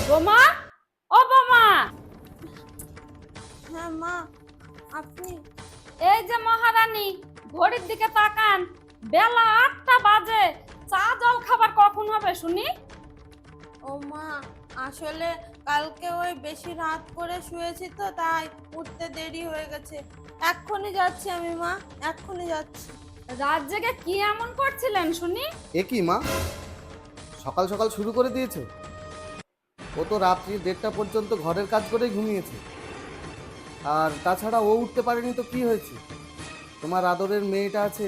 বোমা, ও বোমা। হ্যাঁ মা, আপনি? এই যে মহারানী, ঘড়ির দিকে তাকান, বেলা 8টা বাজে। চা জল খাবার কখন হবে শুনি? ও মা, আসলে কালকে ওই বেশি রাত করে শুয়েছি তো, তাই উঠতে দেরি হয়ে গেছে। এক্ষুনি যাচ্ছি আমি মা, এক্ষুনি যাচ্ছি। রাত জেগে কি এমন করছিলেন শুনি? এ কি মা, সকাল সকাল শুরু করে দিয়েছো? ও তো রাত্রি 1:30টা পর্যন্ত ঘরের কাজ করেই ঘুমিয়েছে। আর তাছাড়া ও উঠতে পারেনি তো কি হয়েছে? তোমার আদরের মেয়েটা আছে,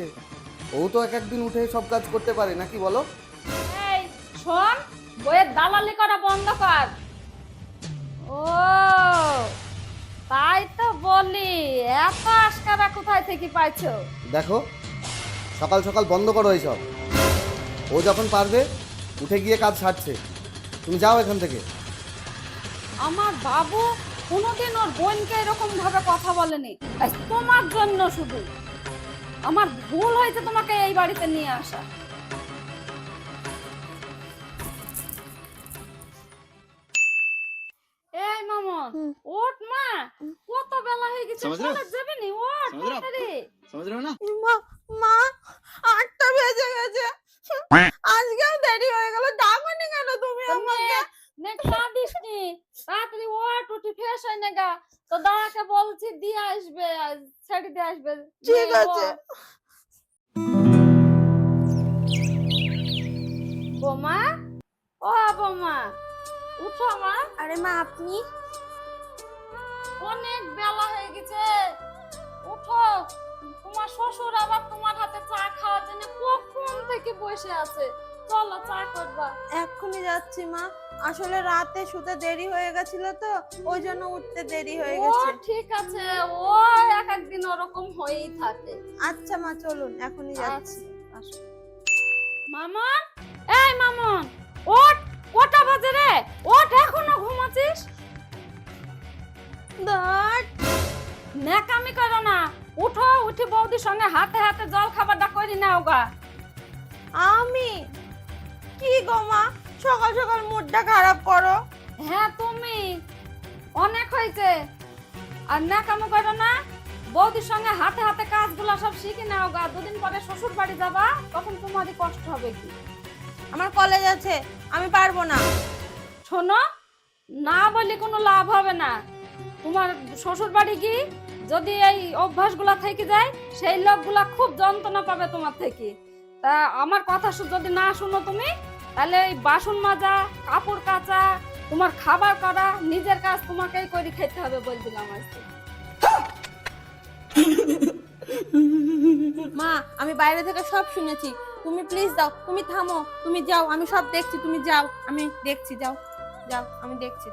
ও তো এক একদিন উঠে সব কাজ করতে পারে নাকি বলো? এই শোন, বইয়ের দালালি করা বন্ধ কর। ও তাই তো বলি, এত আশকারা কোথায় থেকে পাইছো? দেখো, সকাল সকাল বন্ধ করো এইসব। ও যখন পারবে উঠে গিয়ে কাজ সারছে, তুমি যাও এখান থেকে। আমার বাবু কোনোদিন ওর বোনকে এরকম ভাবে কথা বলেনি। আজ তোমার জন্য শুধু আমার ভুল হয়েছে তোমাকে এই বাড়িতে নিয়ে আসা। এই মামন, ওঠ মা, কত বেলা হয়ে গেছে, समझ रहे हो? কলেজ যাবি নি? ওঠ समझ रहे हो? তাড়াতাড়ি। समझ रहे हो ना? মা, মা, 8টা বেজে গেছে, আজকেও দেরি হয়ে গেল। ডাকোনি কেন তুমি আমাকে? নে কাঁদিস নি, তাড়াতাড়ি ওঠ, উঠি ফ্রেশ হয়ে নেগা। তো দাদাকে বলছি দিয়ে আসবে, ছেড়ে দিয়ে আসবে। ঠিক নে, আছে। ওঠ। বোমা, ও বোমা, উঠো মা। আরে মা, আপনি? অনেক বেলা হয়ে গেছে, উঠো। তোমার শ্বশুর আবার তোমার হাতে চা খাওয়ার জন্য কখন থেকে বসে আছে। চলো চা করবা। এক্ষুনি যাচ্ছি মা। আসলে রাতে শুতে দেরি হয়ে গেছিল তো, ওই জন্য উঠতে দেরি হয়ে ও গেছে। ঠিক আছে, ও এক একদিন ওরকম হয়েই থাকে। আচ্ছা মা, চলুন, এখনই যাচ্ছি। আসো। মামন, এই মামন, ওঠ। কটা বাজে রে? ওঠ, এখনো ঘুমাচ্ছিস? দাঁড়। ন্যাকামি করো না, উঠো। উঠি বৌদির সঙ্গে হাতে হাতে জল খাবারটা করি নাও গা। আমি? কি গো মা, সকাল সকাল মুডটা খারাপ করো? হ্যাঁ তুমি, অনেক হয়েছে। আর ন্যাকামি করো না, বৌদির সঙ্গে হাতে হাতে কাজগুলো সব শিখে নাও গা। দুদিন পরে শ্বশুর বাড়ি যাবা, তখন তোমারই কষ্ট হবে কি। আমার কলেজ আছে, আমি পারবো না। শোনো, না বলে কোনো লাভ হবে না। তোমার শ্বশুর বাড়ি কি যদি এই অভ্যাসগুলা থেকে যায়, সেই লোকগুলা খুব যন্ত্রণা পাবে তোমার থেকে। তা আমার কথা যদি না শুনো তুমি, তাহলে এই বাসন মাজা, কাপড় কাচা, তোমার খাবার করা, নিজের কাজ তোমাকেই করে খেতে হবে বল দিলাম আজকে। মা, আমি বাইরে থেকে সব শুনেছি। তুমি প্লিজ দাও, তুমি থামো, তুমি যাও, আমি সব দেখছি। তুমি যাও, আমি দেখছি, যাও যাও, আমি দেখছি।